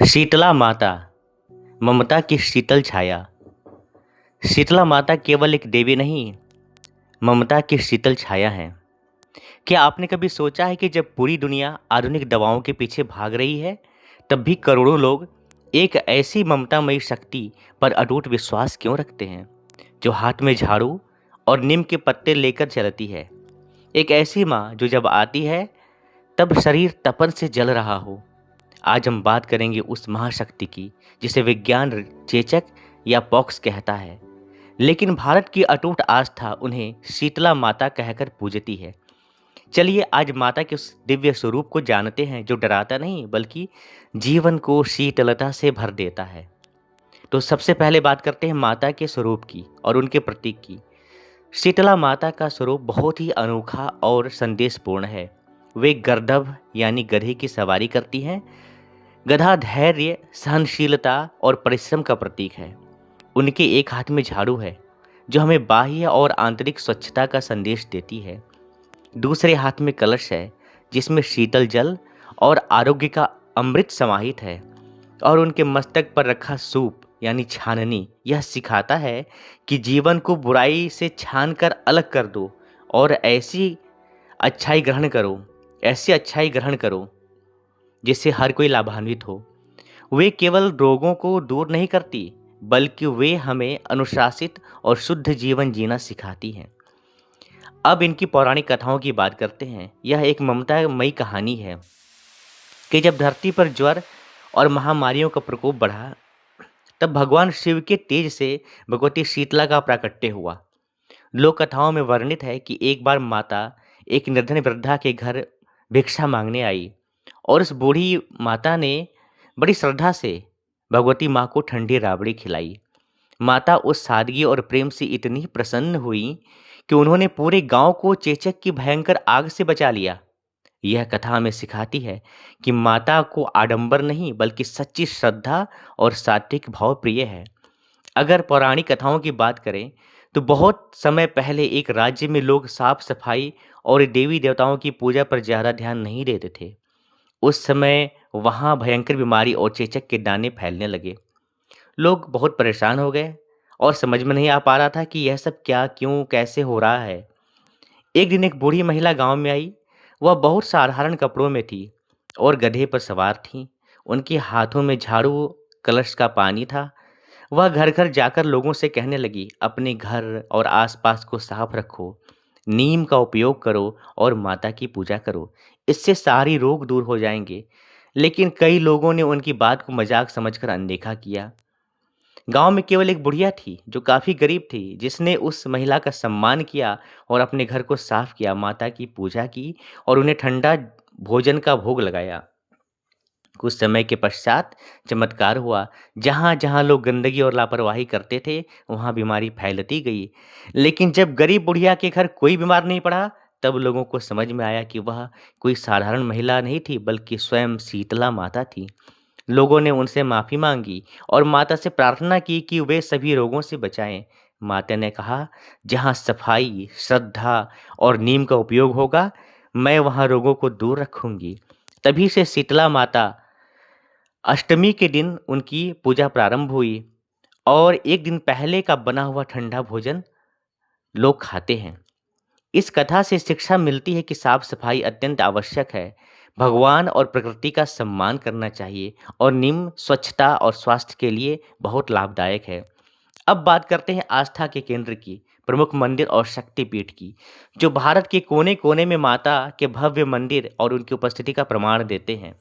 शीतला माता, ममता की शीतल छाया। शीतला माता केवल एक देवी नहीं, ममता की शीतल छाया है। क्या आपने कभी सोचा है कि जब पूरी दुनिया आधुनिक दवाओं के पीछे भाग रही है, तब भी करोड़ों लोग एक ऐसी ममतामयी शक्ति पर अटूट विश्वास क्यों रखते हैं, जो हाथ में झाड़ू और नीम के पत्ते लेकर चलती है। एक ऐसी माँ जो जब आती है, तब शरीर तपन से जल रहा हो। आज हम बात करेंगे उस महाशक्ति की, जिसे विज्ञान चेचक या पॉक्स कहता है, लेकिन भारत की अटूट आस्था उन्हें शीतला माता कहकर पूजती है। चलिए आज माता के उस दिव्य स्वरूप को जानते हैं, जो डराता नहीं बल्कि जीवन को शीतलता से भर देता है। तो सबसे पहले बात करते हैं माता के स्वरूप की और उनके प्रतीक की। शीतला माता का स्वरूप बहुत ही अनोखा और संदेशपूर्ण है। वे गर्दभ यानी गधे की सवारी करती हैं। गधा धैर्य, सहनशीलता और परिश्रम का प्रतीक है। उनके एक हाथ में झाड़ू है, जो हमें बाह्य और आंतरिक स्वच्छता का संदेश देती है। दूसरे हाथ में कलश है, जिसमें शीतल जल और आरोग्य का अमृत समाहित है। और उनके मस्तक पर रखा सूप यानी छाननी यह सिखाता है कि जीवन को बुराई से छान कर अलग कर दो और ऐसी अच्छाई ग्रहण करो जिससे हर कोई लाभान्वित हो। वे केवल रोगों को दूर नहीं करती, बल्कि वे हमें अनुशासित और शुद्ध जीवन जीना सिखाती हैं। अब इनकी पौराणिक कथाओं की बात करते हैं। यह एक ममतामयी कहानी है कि जब धरती पर ज्वर और महामारियों का प्रकोप बढ़ा, तब भगवान शिव के तेज से भगवती शीतला का प्राकट्य हुआ। लोक कथाओं में वर्णित है कि एक बार माता एक निर्धन वृद्धा के घर भिक्षा मांगने आई और उस बूढ़ी माता ने बड़ी श्रद्धा से भगवती माँ को ठंडी राबड़ी खिलाई। माता उस सादगी और प्रेम से इतनी प्रसन्न हुई कि उन्होंने पूरे गांव को चेचक की भयंकर आग से बचा लिया। यह कथा हमें सिखाती है कि माता को आडंबर नहीं बल्कि सच्ची श्रद्धा और सात्विक भाव प्रिय है। अगर पौराणिक कथाओं की बात करें, तो बहुत समय पहले एक राज्य में लोग साफ सफाई और देवी देवताओं की पूजा पर ज़्यादा ध्यान नहीं देते थे। उस समय वहाँ भयंकर बीमारी और चेचक के दाने फैलने लगे। लोग बहुत परेशान हो गए और समझ में नहीं आ पा रहा था कि यह सब क्या, क्यों, कैसे हो रहा है। एक दिन एक बूढ़ी महिला गांव में आई। वह बहुत साधारण कपड़ों में थी और गधे पर सवार थी। उनके हाथों में झाड़ू, कलश का पानी था। वह घर घर जाकर लोगों से कहने लगी, अपने घर और आसपास को साफ रखो, नीम का उपयोग करो और माता की पूजा करो। इससे सारी रोग दूर हो जाएंगे। लेकिन कई लोगों ने उनकी बात को मजाक समझकर अनदेखा किया। गांव में केवल एक बुढ़िया थी जो काफी गरीब थी, जिसने उस महिला का सम्मान किया और अपने घर को साफ किया, माता की पूजा की और उन्हें ठंडा भोजन का भोग लगाया। कुछ समय के पश्चात चमत्कार हुआ। जहाँ जहाँ लोग गंदगी और लापरवाही करते थे, वहाँ बीमारी फैलती गई। लेकिन जब गरीब बुढ़िया के घर कोई बीमार नहीं पड़ा, तब लोगों को समझ में आया कि वह कोई साधारण महिला नहीं थी बल्कि स्वयं शीतला माता थी। लोगों ने उनसे माफ़ी मांगी और माता से प्रार्थना की कि वे सभी रोगों से बचाएं। माता ने कहा, जहाँ सफाई, श्रद्धा और नीम का उपयोग होगा, मैं वहाँ रोगों को दूर रखूंगी। तभी से शीतला माता अष्टमी के दिन उनकी पूजा प्रारंभ हुई और एक दिन पहले का बना हुआ ठंडा भोजन लोग खाते हैं। इस कथा से शिक्षा मिलती है कि साफ सफाई अत्यंत आवश्यक है। भगवान और प्रकृति का सम्मान करना चाहिए और नीम स्वच्छता और स्वास्थ्य के लिए बहुत लाभदायक है। अब बात करते हैं आस्था के केंद्र की, प्रमुख मंदिर और शक्तिपीठ की, जो भारत के कोने कोने में माता के भव्य मंदिर और उनकी उपस्थिति का प्रमाण देते हैं।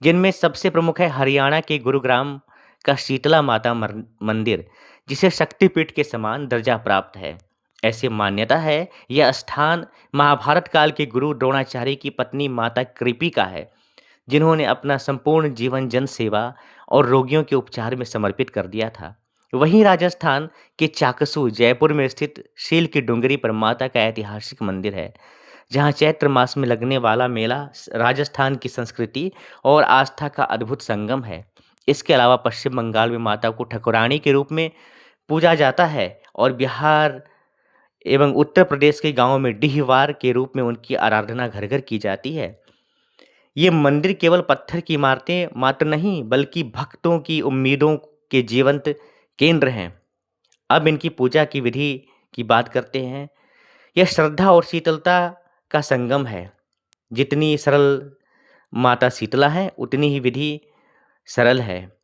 जिनमें सबसे प्रमुख है हरियाणा के गुरुग्राम का शीतला माता मंदिर, जिसे शक्तिपीठ के समान दर्जा प्राप्त है। ऐसी मान्यता है यह स्थान महाभारत काल के गुरु द्रोणाचार्य की पत्नी माता कृपी का है, जिन्होंने अपना संपूर्ण जीवन जन सेवा और रोगियों के उपचार में समर्पित कर दिया था। वहीं राजस्थान के चाकसू जयपुर में स्थित शील की डुंगरी पर माता का ऐतिहासिक मंदिर है, जहाँ चैत्र मास में लगने वाला मेला राजस्थान की संस्कृति और आस्था का अद्भुत संगम है। इसके अलावा पश्चिम बंगाल में माता को ठाकुरानी के रूप में पूजा जाता है और बिहार एवं उत्तर प्रदेश के गांवों में डीहवार के रूप में उनकी आराधना घर घर की जाती है। ये मंदिर केवल पत्थर की इमारतें मात्र नहीं, बल्कि भक्तों की उम्मीदों के जीवंत केंद्र हैं। अब इनकी पूजा की विधि की बात करते हैं। यह श्रद्धा और शीतलता का संगम है। जितनी सरल माता शीतला हैं, उतनी ही विधि सरल है।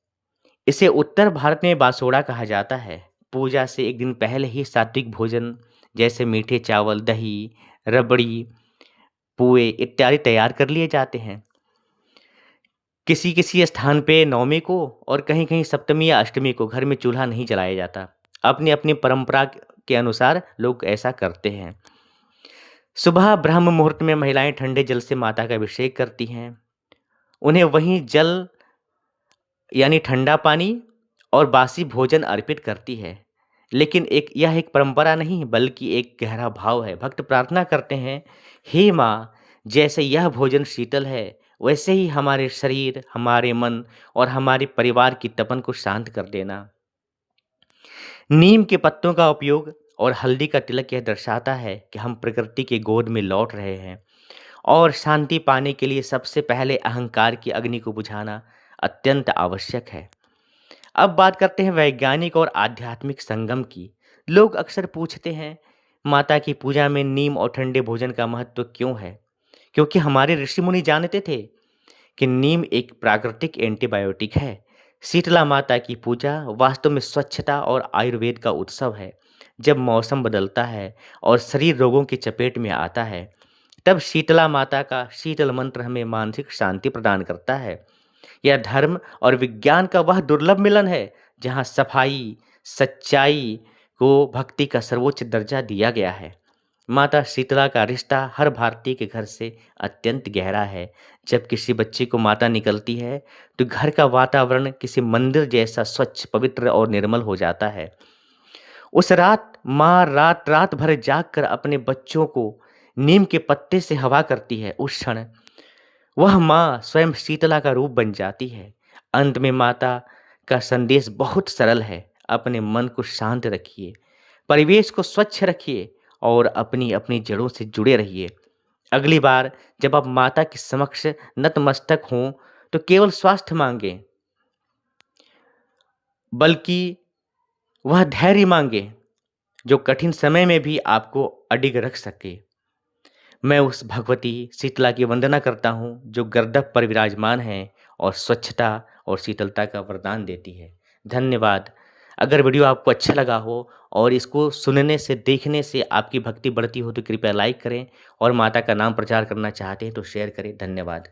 इसे उत्तर भारत में बासोड़ा कहा जाता है। पूजा से एक दिन पहले ही सात्विक भोजन जैसे मीठे चावल, दही, रबड़ी, पुए इत्यादि तैयार कर लिए जाते हैं। किसी-किसी स्थान पे नवमी को और कहीं-कहीं सप्तमी या अष्टमी को घर में चूल्हा नहीं जलाया जाता। अपनी-अपनी परंपरा के अनुसार लोग ऐसा करते हैं। सुबह ब्रह्म मुहूर्त में महिलाएं ठंडे जल से माता का अभिषेक करती हैं। उन्हें वहीं जल यानी ठंडा पानी और बासी भोजन अर्पित करती है। लेकिन यह एक परंपरा नहीं बल्कि एक गहरा भाव है। भक्त प्रार्थना करते हैं, हे माँ, जैसे यह भोजन शीतल है, वैसे ही हमारे शरीर, हमारे मन और हमारे परिवार की तपन को शांत कर देना। नीम के पत्तों का उपयोग और हल्दी का तिलक यह दर्शाता है कि हम प्रकृति के गोद में लौट रहे हैं और शांति पाने के लिए सबसे पहले अहंकार की अग्नि को बुझाना अत्यंत आवश्यक है। अब बात करते हैं वैज्ञानिक और आध्यात्मिक संगम की। लोग अक्सर पूछते हैं, माता की पूजा में नीम और ठंडे भोजन का महत्व क्यों है? क्योंकि हमारे ऋषि मुनि जानते थे कि नीम एक प्राकृतिक एंटीबायोटिक है। शीतला माता की पूजा वास्तव में स्वच्छता और आयुर्वेद का उत्सव है। जब मौसम बदलता है और शरीर रोगों की चपेट में आता है, तब शीतला माता का शीतल मंत्र हमें मानसिक शांति प्रदान करता है। यह धर्म और विज्ञान का वह दुर्लभ मिलन है जहाँ सफाई, सच्चाई को भक्ति का सर्वोच्च दर्जा दिया गया है। माता शीतला का रिश्ता हर भारतीय के घर से अत्यंत गहरा है। जब किसी बच्चे को माता निकलती है, तो घर का वातावरण किसी मंदिर जैसा स्वच्छ, पवित्र और निर्मल हो जाता है। उस रात माँ रात-रात भर जाग कर अपने बच्चों को नीम के पत्ते से हवा करती है। उस क्षण वह माँ स्वयं शीतला का रूप बन जाती है। अंत में माता का संदेश बहुत सरल है। अपने मन को शांत रखिए, परिवेश को स्वच्छ रखिए और अपनी-अपनी जड़ों से जुड़े रहिए। अगली बार जब आप माता के समक्ष नतमस्तक हों, तो केवल स्वास्थ्य माँगे, बल्कि वह धैर्य माँगे, जो कठिन समय में भी आपको अडिग रख सके। मैं उस भगवती शीतला की वंदना करता हूँ, जो गर्दभ पर विराजमान है और स्वच्छता और शीतलता का वरदान देती है। धन्यवाद। अगर वीडियो आपको अच्छा लगा हो और इसको सुनने से, देखने से आपकी भक्ति बढ़ती हो, तो कृपया लाइक करें और माता का नाम प्रचार करना चाहते हैं तो शेयर करें। धन्यवाद।